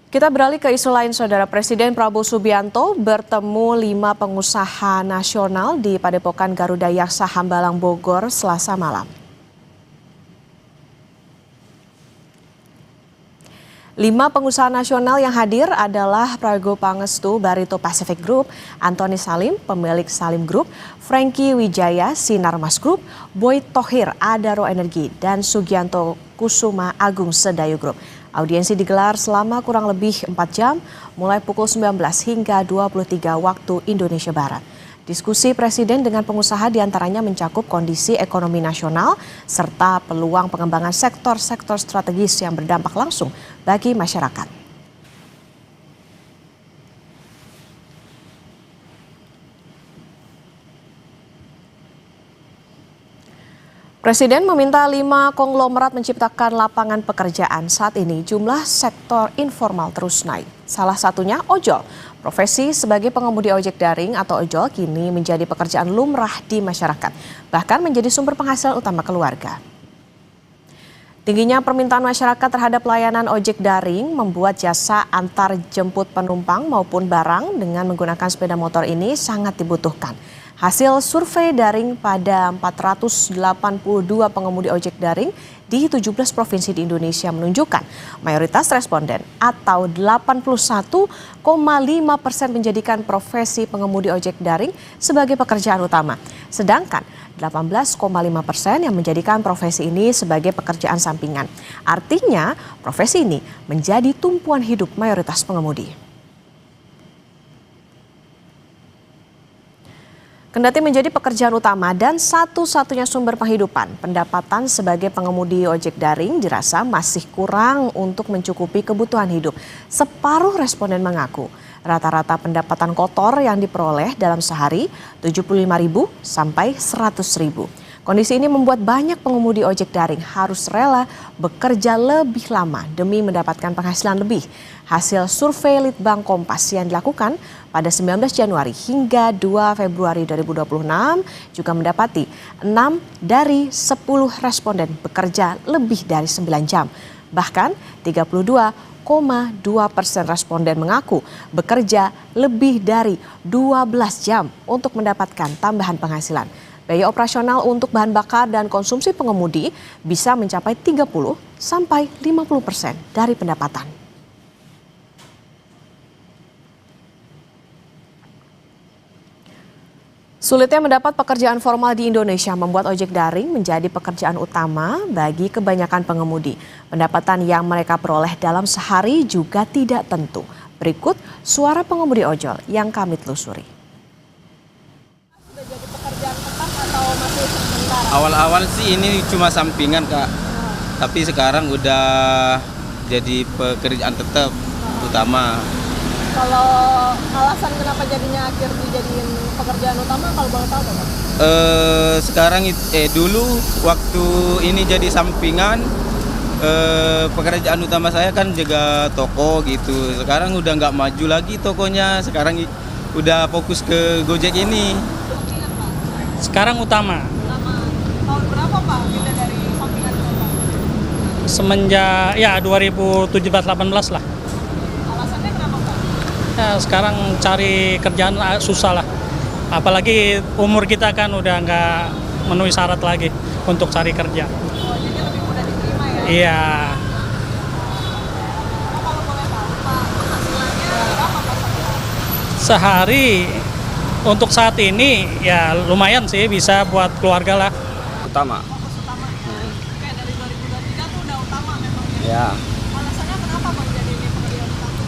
Kita beralih ke isu lain, Saudara. Presiden Prabowo Subianto bertemu 5 pengusaha nasional di Padepokan Garuda Yaksa Hambalang Bogor Selasa malam. 5 pengusaha nasional yang hadir adalah Prago Pangestu Barito Pacific Group, Antoni Salim, pemilik Salim Group, Franky Wijaya, Sinarmas Group, Boy Thohir, Adaro Energi, dan Sugianto Kusuma Agung Sedayu Group. Audiensi digelar selama kurang lebih 4 jam, mulai pukul 19 hingga 23 waktu Indonesia Barat. Diskusi Presiden dengan pengusaha diantaranya mencakup kondisi ekonomi nasional serta peluang pengembangan sektor-sektor strategis yang berdampak langsung bagi masyarakat. Presiden meminta 5 konglomerat menciptakan lapangan pekerjaan. Saat ini jumlah sektor informal terus naik. Salah satunya ojol. Profesi sebagai pengemudi ojek daring atau ojol kini menjadi pekerjaan lumrah di masyarakat, bahkan menjadi sumber penghasilan utama keluarga. Tingginya permintaan masyarakat terhadap layanan ojek daring membuat jasa antar jemput penumpang maupun barang dengan menggunakan sepeda motor ini sangat dibutuhkan. Hasil survei daring pada 482 pengemudi ojek daring di 17 provinsi di Indonesia menunjukkan mayoritas responden atau 81,5% menjadikan profesi pengemudi ojek daring sebagai pekerjaan utama. Sedangkan 18,5% yang menjadikan profesi ini sebagai pekerjaan sampingan. Artinya profesi ini menjadi tumpuan hidup mayoritas pengemudi. Kendati menjadi pekerjaan utama dan satu-satunya sumber penghidupan, pendapatan sebagai pengemudi ojek daring dirasa masih kurang untuk mencukupi kebutuhan hidup. Separuh responden mengaku rata-rata pendapatan kotor yang diperoleh dalam sehari 75.000 sampai 100.000. Kondisi ini membuat banyak pengemudi ojek daring harus rela bekerja lebih lama demi mendapatkan penghasilan lebih. Hasil survei Litbang Kompas yang dilakukan pada 19 Januari hingga 2 Februari 2026 juga mendapati 6 dari 10 responden bekerja lebih dari 9 jam. Bahkan 32,2% responden mengaku bekerja lebih dari 12 jam untuk mendapatkan tambahan penghasilan. Biaya operasional untuk bahan bakar dan konsumsi pengemudi bisa mencapai 30 sampai 50% dari pendapatan. Sulitnya mendapat pekerjaan formal di Indonesia membuat ojek daring menjadi pekerjaan utama bagi kebanyakan pengemudi. Pendapatan yang mereka peroleh dalam sehari juga tidak tentu. Berikut suara pengemudi ojol yang kami telusuri. Awal-awal sih ini cuma sampingan, Kak. Tapi sekarang udah jadi pekerjaan tetap utama. Kalau alasan kenapa jadinya akhir dijadiin pekerjaan utama kalau boleh tahu, Pak? Sekarang dulu waktu ini jadi sampingan, pekerjaan utama saya kan jaga toko gitu. Sekarang udah nggak maju lagi tokonya. Sekarang udah fokus ke Gojek ini. Sekarang utama. Tahun berapa, Pak, pindah dari sampingan ke utama? Semenjak ya 2017-18 lah. Alasannya kenapa, Pak? Ya, sekarang cari kerjaan susah lah. Apalagi umur kita kan udah nggak memenuhi syarat lagi untuk cari kerja. Oh, jadi lebih mudah diterima ya? Iya. Kalau boleh tahu, Pak, penghasilannya berapa, Pak, Sehari untuk saat ini ya lumayan sih, bisa buat keluarga lah. Utama. fokus utama? Kayak dari 2023 tuh udah utama memang ya? Ya, Alasannya kenapa, Bang, jadi ini pekerjaan utama?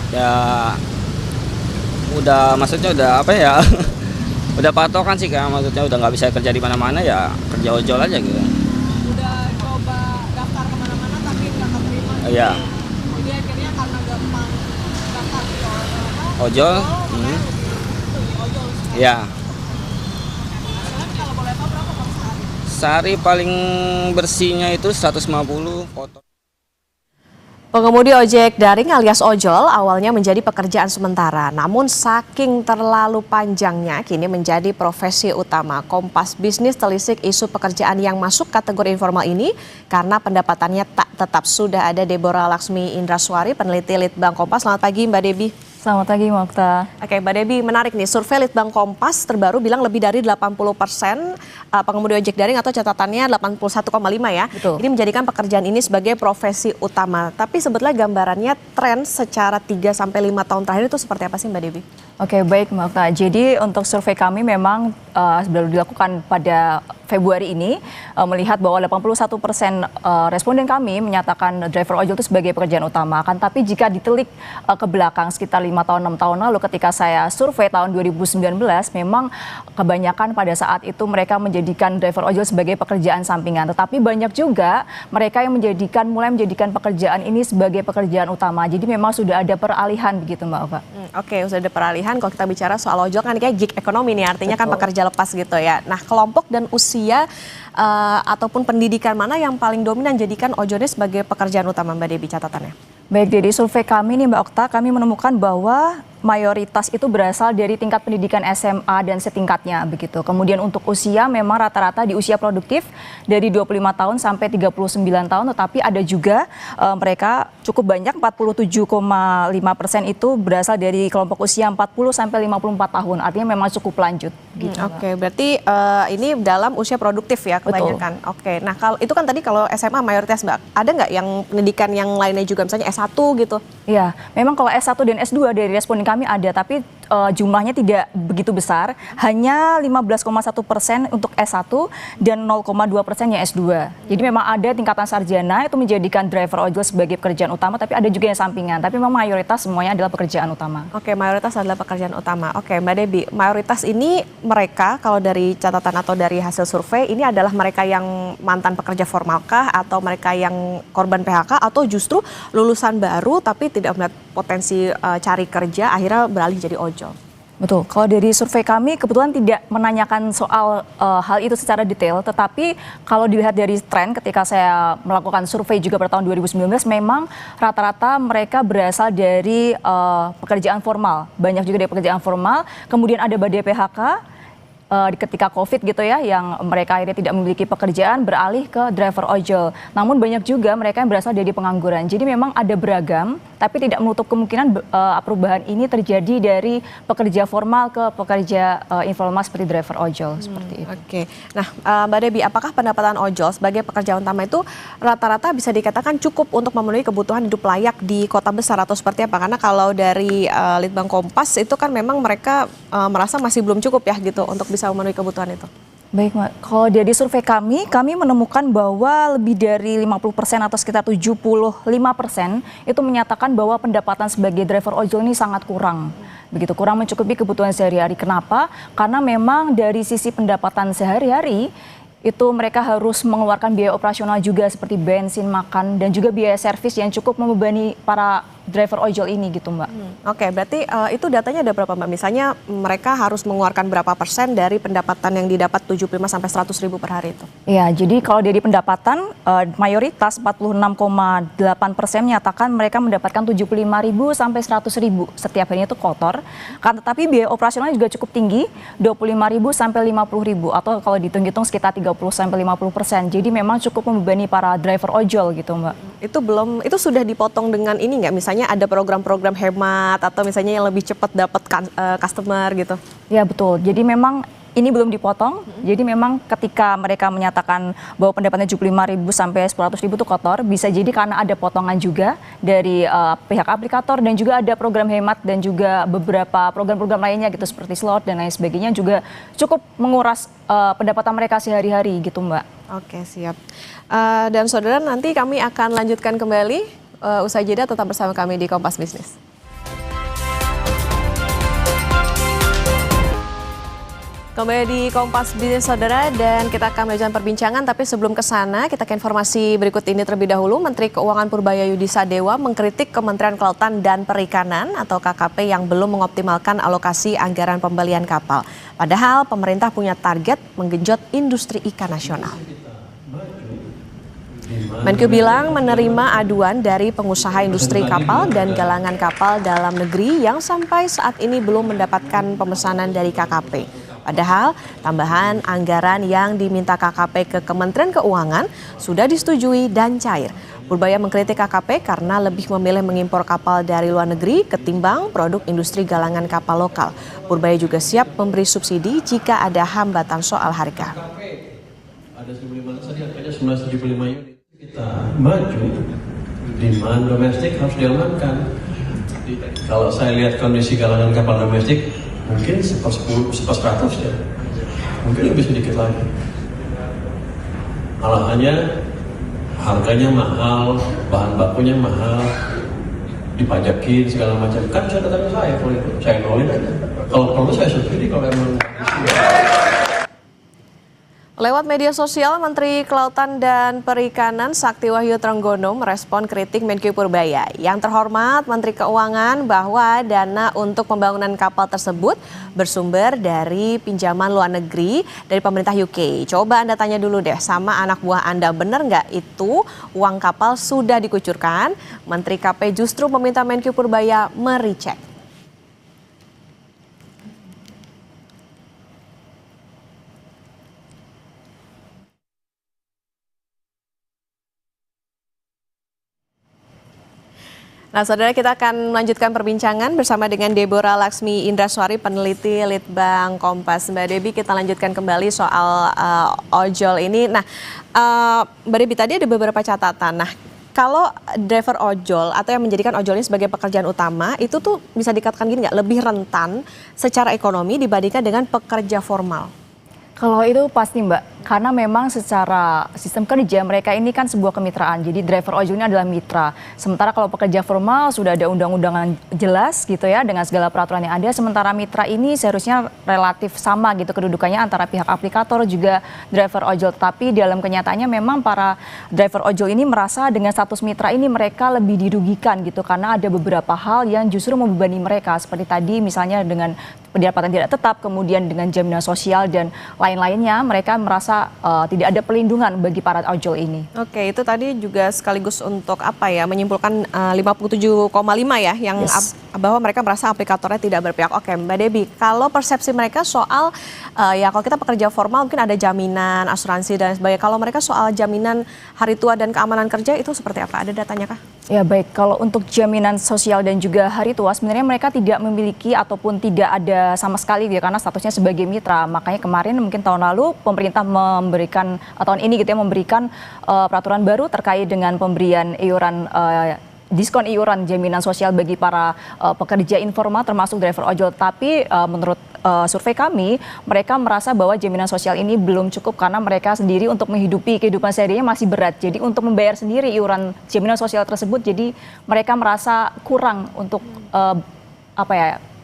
ya udah maksudnya udah apa ya? Udah patokan sih, Kak. Maksudnya udah nggak bisa kerja di mana-mana, ya kerja ojol aja gitu. Udah coba daftar kemana-mana tapi nggak keterima. Iya. Jadi akhirnya karena gampang daftar di Ojol. makanya lebih ojol sekarang. Ya. Sekarang kalau boleh tahu berapa, Bang, sehari? Sehari paling bersihnya itu 150 foto. Pengemudi ojek daring alias ojol awalnya menjadi pekerjaan sementara, namun saking terlalu panjangnya kini menjadi profesi utama. Kompas Bisnis telisik isu pekerjaan yang masuk kategori informal ini karena pendapatannya tak tetap. Sudah ada Deborah Laksmi Indraswari, peneliti Litbang Kompas. Selamat pagi Mbak Debi. Selamat pagi, Mokta. Oke, Mbak Debi, menarik nih. Survei Litbang Kompas terbaru bilang lebih dari 80% pengemudi ojek daring atau catatannya 81,5 ya. Betul. Ini menjadikan pekerjaan ini sebagai profesi utama. Tapi sebetulnya gambarannya tren secara 3-5 tahun terakhir itu seperti apa sih Mbak Debi? Oke, baik, Mokta. Jadi untuk survei kami memang baru dilakukan pada Februari ini, melihat bahwa 81% responden kami menyatakan driver ojol itu sebagai pekerjaan utama. Kan tapi jika ditelik ke belakang sekitar 5 tahun 6 tahun lalu ketika saya survei tahun 2019, memang kebanyakan pada saat itu mereka menjadikan driver ojol sebagai pekerjaan sampingan. Tetapi banyak juga mereka yang mulai menjadikan pekerjaan ini sebagai pekerjaan utama. Jadi memang sudah ada peralihan begitu, Mbak Ova. Oke, sudah ada peralihan. Kalau kita bicara soal ojol kan kayak gig ekonomi nih, artinya kan Betul. pekerja lepas gitu ya. Nah, kelompok dan usia ataupun pendidikan mana yang paling dominan jadikan ojol ini sebagai pekerjaan utama Mbak Debi catatannya? Baik, jadi survei kami nih Mbak Okta, kami menemukan bahwa mayoritas itu berasal dari tingkat pendidikan SMA dan setingkatnya begitu. Kemudian untuk usia memang rata-rata di usia produktif dari 25 tahun sampai 39 tahun, tetapi ada juga mereka cukup banyak 47,5% itu berasal dari kelompok usia 40 sampai 54 tahun. Artinya memang cukup lanjut gitu. Oke, berarti ini dalam usia produktif ya kebanyakan. Oke, nah kalau itu kan tadi kalau SMA mayoritas Mbak, ada nggak yang pendidikan yang lainnya juga misalnya S1 gitu? Iya, memang kalau S1 dan S2 dari responden kami ada, tapi jumlahnya tidak begitu besar, hanya 15,1% untuk S1 dan 0,2% yang S2. Jadi memang ada tingkatan sarjana itu menjadikan driver ojol sebagai pekerjaan utama, tapi ada juga yang sampingan. Tapi memang mayoritas semuanya adalah pekerjaan utama. Oke, mayoritas adalah pekerjaan utama. Oke, Mbak Debi, mayoritas ini mereka kalau dari catatan atau dari hasil survei ini adalah mereka yang mantan pekerja formalkah atau mereka yang korban PHK atau justru lulusan baru tapi tidak melihat potensi cari kerja akhirnya beralih jadi ojol? Betul, kalau dari survei kami kebetulan tidak menanyakan soal hal itu secara detail, tetapi kalau dilihat dari tren ketika saya melakukan survei juga pada tahun 2019, memang rata-rata mereka berasal dari pekerjaan formal, banyak juga dari pekerjaan formal, kemudian ada badai PHK, ketika COVID gitu ya, yang mereka akhirnya tidak memiliki pekerjaan beralih ke driver ojol. Namun banyak juga mereka yang berasal dari pengangguran. Jadi memang ada beragam, tapi tidak menutup kemungkinan perubahan ini terjadi dari pekerja formal ke pekerja informal seperti driver ojol seperti itu. Oke, nah Mbak Debi, apakah pendapatan ojol sebagai pekerjaan utama itu rata-rata bisa dikatakan cukup untuk memenuhi kebutuhan hidup layak di kota besar atau seperti apa? Karena kalau dari Litbang Kompas itu kan memang mereka merasa masih belum cukup ya gitu untuk bisa memenuhi kebutuhan itu. Baik, Mbak. Kalau dari survei kami menemukan bahwa lebih dari 50% atau sekitar 75% itu menyatakan bahwa pendapatan sebagai driver ojol ini sangat kurang. Begitu, kurang mencukupi kebutuhan sehari-hari. Kenapa? Karena memang dari sisi pendapatan sehari-hari itu mereka harus mengeluarkan biaya operasional juga seperti bensin, makan, dan juga biaya servis yang cukup membebani para driver ojol ini gitu, Mbak. Oke, berarti itu datanya ada berapa Mbak? Misalnya mereka harus mengeluarkan berapa persen dari pendapatan yang didapat 75 sampai 100 ribu per hari itu? Ya, jadi kalau dari pendapatan mayoritas 46,8% menyatakan mereka mendapatkan 75.000 sampai 100.000 setiap harinya itu kotor. Kan tetapi biaya operasionalnya juga cukup tinggi, 25.000 sampai 50.000 atau kalau dihitung-hitung sekitar 30 sampai 50%. Jadi memang cukup membebani para driver ojol gitu, Mbak. Itu sudah dipotong dengan ini nggak? Misalnya ada program-program hemat atau misalnya yang lebih cepat dapat customer gitu? Ya betul, jadi memang ini belum dipotong, jadi memang ketika mereka menyatakan bahwa pendapatannya 75.000 sampai 100.000 itu kotor, bisa jadi karena ada potongan juga dari pihak aplikator dan juga ada program hemat dan juga beberapa program-program lainnya gitu seperti slot dan lain sebagainya juga cukup menguras pendapatan mereka sehari-hari gitu, Mbak. Oke, siap. Dan saudara, nanti kami akan lanjutkan kembali usai jeda, tetap bersama kami di Kompas Bisnis. Kembali di Kompas Bisnis saudara, dan kita akan melanjutkan perbincangan, tapi sebelum ke sana kita ke informasi berikut ini terlebih dahulu. Menteri Keuangan Purbaya Yudi Sadewa mengkritik Kementerian Kelautan dan Perikanan atau KKP yang belum mengoptimalkan alokasi anggaran pembelian kapal. Padahal pemerintah punya target menggenjot industri ikan nasional. Menkyu bilang menerima aduan dari pengusaha industri kapal dan galangan kapal dalam negeri yang sampai saat ini belum mendapatkan pemesanan dari KKP. Padahal tambahan anggaran yang diminta KKP ke Kementerian Keuangan sudah disetujui dan cair. Purbaya mengkritik KKP karena lebih memilih mengimpor kapal dari luar negeri ketimbang produk industri galangan kapal lokal. Purbaya juga siap memberi subsidi jika ada hambatan soal harga. Ada 1.500 tadi harganya 975 unit. Kita maju, demand domestik harus diamankan. Kalau saya lihat kondisi galangan kapal domestik, mungkin 1/100 ya, mungkin lebih sedikit lagi. Alahannya harganya mahal, bahan bakunya mahal, dipajakin segala macam. Kan bisa datang ke saya kalau itu, saya nolin aja. Kalau perlu saya subsidi kalau emang Lewat media sosial, Menteri Kelautan dan Perikanan Sakti Wahyu Trenggono merespon kritik Menkyu Purbaya. Yang terhormat Menteri Keuangan bahwa dana untuk pembangunan kapal tersebut bersumber dari pinjaman luar negeri dari pemerintah UK. Coba Anda tanya dulu deh sama anak buah Anda, benar nggak itu uang kapal sudah dikucurkan? Menteri KP justru meminta Menkyu Purbaya merecek. Nah, saudara, kita akan melanjutkan perbincangan bersama dengan Deborah Laksmi Indraswari, peneliti Litbang Kompas. Mbak Debi, kita lanjutkan kembali soal ojol ini. Nah, Mbak Debi, tadi ada beberapa catatan. Nah, kalau driver ojol atau yang menjadikan ojol ini sebagai pekerjaan utama, itu tuh bisa dikatakan gini nggak, lebih rentan secara ekonomi dibandingkan dengan pekerja formal? Kalau itu pasti Mbak, karena memang secara sistem kerja mereka ini kan sebuah kemitraan, jadi driver ojol ini adalah mitra. Sementara kalau pekerja formal sudah ada undang-undangan jelas gitu ya dengan segala peraturan yang ada, sementara mitra ini seharusnya relatif sama gitu kedudukannya antara pihak aplikator juga driver ojol. Tapi dalam kenyataannya memang para driver ojol ini merasa dengan status mitra ini mereka lebih dirugikan gitu, karena ada beberapa hal yang justru membebani mereka, seperti tadi misalnya dengan pendapatan tidak tetap, kemudian dengan jaminan sosial dan lain-lainnya, mereka merasa tidak ada perlindungan bagi para ojol ini. Oke, itu tadi juga sekaligus untuk apa ya, menyimpulkan 57,5 ya, yang bahwa mereka merasa aplikatornya tidak berpihak. Oke, Mbak Debi, kalau persepsi mereka soal ya kalau kita pekerja formal mungkin ada jaminan, asuransi dan sebagainya. Kalau mereka soal jaminan hari tua dan keamanan kerja itu seperti apa? Ada datanya kah? Ya baik, kalau untuk jaminan sosial dan juga hari tua sebenarnya mereka tidak memiliki ataupun tidak ada sama sekali gitu, karena statusnya sebagai mitra. Makanya kemarin mungkin tahun lalu pemerintah memberikan, tahun ini gitu ya, memberikan peraturan baru terkait dengan pemberian iuran diskon iuran jaminan sosial bagi para pekerja informal termasuk driver ojol. Tapi menurut survei kami, mereka merasa bahwa jaminan sosial ini belum cukup karena mereka sendiri untuk menghidupi kehidupan sehari-harinya masih berat. Jadi untuk membayar sendiri iuran jaminan sosial tersebut, jadi mereka merasa kurang untuk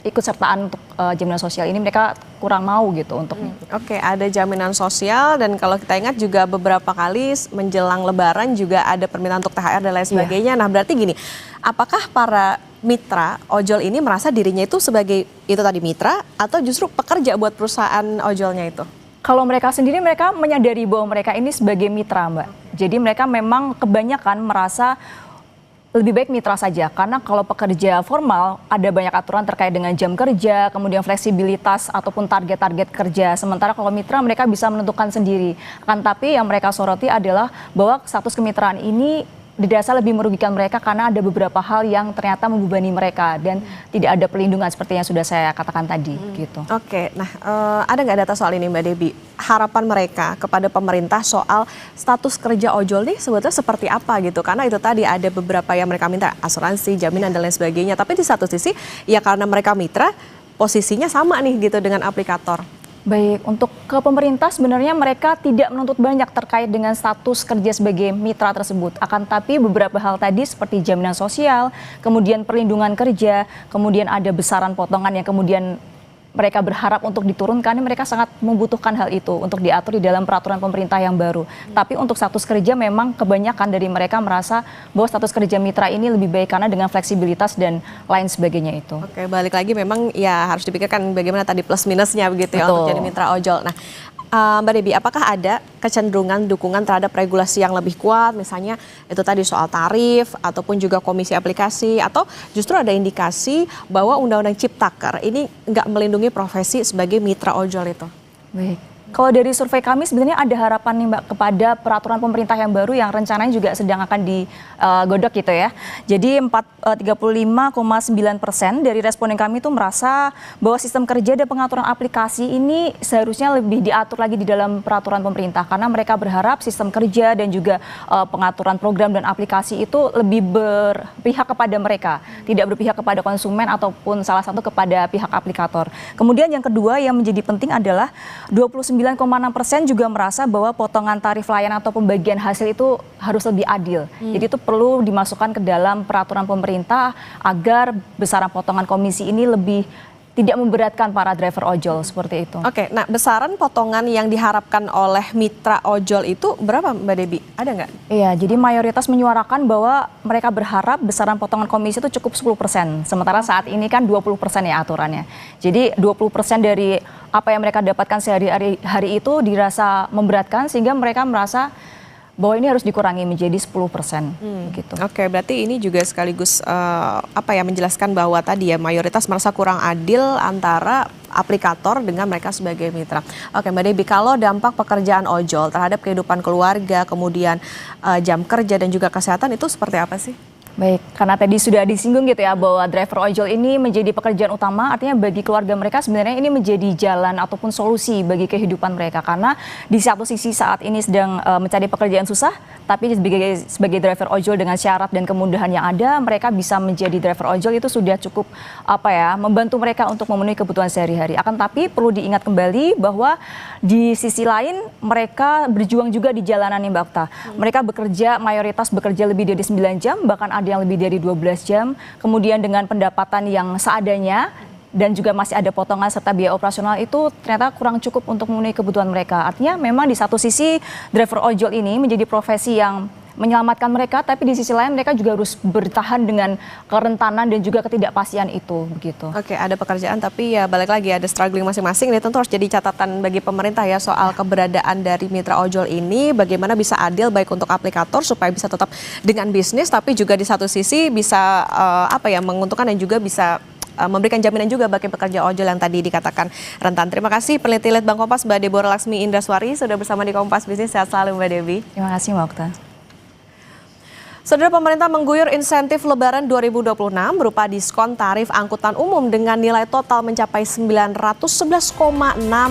ikut sertaan untuk jaminan sosial ini, mereka kurang mau gitu untuk Oke, ada jaminan sosial, dan kalau kita ingat juga beberapa kali menjelang Lebaran juga ada permintaan untuk THR dan lain sebagainya. Nah, berarti gini, apakah para mitra ojol ini merasa dirinya itu sebagai itu tadi mitra atau justru pekerja buat perusahaan ojolnya itu? Kalau mereka sendiri, mereka menyadari bahwa mereka ini sebagai mitra, Mbak. Jadi mereka memang kebanyakan merasa lebih baik mitra saja, karena kalau pekerja formal ada banyak aturan terkait dengan jam kerja, kemudian fleksibilitas ataupun target-target kerja. Sementara kalau mitra mereka bisa menentukan sendiri. Tapi yang mereka soroti adalah bahwa status kemitraan ini dirasa lebih merugikan mereka karena ada beberapa hal yang ternyata membebani mereka dan tidak ada perlindungan seperti yang sudah saya katakan tadi gitu. Oke, nah ada nggak data soal ini Mbak Debi? Harapan mereka kepada pemerintah soal status kerja ojol nih sebetulnya seperti apa gitu? Karena itu tadi ada beberapa yang mereka minta asuransi, jaminan dan lain sebagainya. Tapi di satu sisi ya karena mereka mitra, posisinya sama nih gitu dengan aplikator. Baik, untuk ke pemerintah sebenarnya mereka tidak menuntut banyak terkait dengan status kerja sebagai mitra tersebut. Akan tapi beberapa hal tadi seperti jaminan sosial, kemudian perlindungan kerja, kemudian ada besaran potongan yang kemudian mereka berharap untuk diturunkan, mereka sangat membutuhkan hal itu untuk diatur di dalam peraturan pemerintah yang baru. Tapi untuk status kerja memang kebanyakan dari mereka merasa bahwa status kerja mitra ini lebih baik karena dengan fleksibilitas dan lain sebagainya itu. Oke, balik lagi memang ya harus dipikirkan bagaimana tadi plus minusnya begitu ya untuk jadi mitra ojol. Nah, Mbak Debbie, apakah ada kecenderungan dukungan terhadap regulasi yang lebih kuat, misalnya itu tadi soal tarif ataupun juga komisi aplikasi, atau justru ada indikasi bahwa Undang-Undang Ciptaker ini nggak melindungi profesi sebagai mitra ojol itu? Baik. Kalau dari survei kami sebenarnya ada harapan nih Mbak kepada peraturan pemerintah yang baru yang rencananya juga sedang akan digodok gitu ya. Jadi 35,9% dari responden kami itu merasa bahwa sistem kerja dan pengaturan aplikasi ini seharusnya lebih diatur lagi di dalam peraturan pemerintah, karena mereka berharap sistem kerja dan juga pengaturan program dan aplikasi itu lebih berpihak kepada mereka, tidak berpihak kepada konsumen ataupun salah satu kepada pihak aplikator. Kemudian yang kedua yang menjadi penting adalah 29,6% juga merasa bahwa potongan tarif layanan atau pembagian hasil itu harus lebih adil. Jadi itu perlu dimasukkan ke dalam peraturan pemerintah agar besaran potongan komisi ini lebih tidak memberatkan para driver ojol seperti itu. Oke, nah besaran potongan yang diharapkan oleh mitra ojol itu berapa Mbak Debbie? Ada nggak? Iya, jadi mayoritas menyuarakan bahwa mereka berharap besaran potongan komisi itu cukup 10%. Sementara saat ini kan 20% ya aturannya. Jadi 20% dari apa yang mereka dapatkan sehari-hari itu dirasa memberatkan sehingga mereka merasa bahwa ini harus dikurangi menjadi 10%. Gitu. Oke, berarti ini juga sekaligus menjelaskan bahwa tadi ya mayoritas merasa kurang adil antara aplikator dengan mereka sebagai mitra. Oke, Mbak Debbie, kalau dampak pekerjaan ojol terhadap kehidupan keluarga, kemudian jam kerja dan juga kesehatan itu seperti apa sih? Baik, karena tadi sudah disinggung gitu ya bahwa driver ojol ini menjadi pekerjaan utama, artinya bagi keluarga mereka sebenarnya ini menjadi jalan ataupun solusi bagi kehidupan mereka. Karena di satu sisi saat ini sedang mencari pekerjaan susah, tapi sebagai driver ojol dengan syarat dan kemudahan yang ada, mereka bisa menjadi driver ojol itu sudah cukup membantu mereka untuk memenuhi kebutuhan sehari-hari. Akan tapi perlu diingat kembali bahwa di sisi lain mereka berjuang juga di jalanan nih Mbak Okta. Mereka mayoritas bekerja lebih dari 9 jam, bahkan ada yang lebih dari 12 jam, kemudian dengan pendapatan yang seadanya dan juga masih ada potongan serta biaya operasional itu ternyata kurang cukup untuk memenuhi kebutuhan mereka. Artinya memang di satu sisi driver ojol ini menjadi profesi yang menyelamatkan mereka, tapi di sisi lain mereka juga harus bertahan dengan kerentanan dan juga ketidakpastian itu begitu. Oke, ada pekerjaan tapi ya balik lagi ada struggling masing-masing. Ini tentu harus jadi catatan bagi pemerintah ya soal keberadaan dari mitra ojol ini, bagaimana bisa adil baik untuk aplikator supaya bisa tetap dengan bisnis, tapi juga di satu sisi bisa menguntungkan dan juga bisa memberikan jaminan juga bagi pekerja ojol yang tadi dikatakan rentan. Terima kasih peneliti Litbang Kompas Mbak Deborah Laksmi Indraswari sudah bersama di Kompas Bisnis. Sehat selalu Mbak Debbie. Terima kasih Mbak Okta. Saudara, pemerintah mengguyur insentif Lebaran 2026 berupa diskon tarif angkutan umum dengan nilai total mencapai 911,6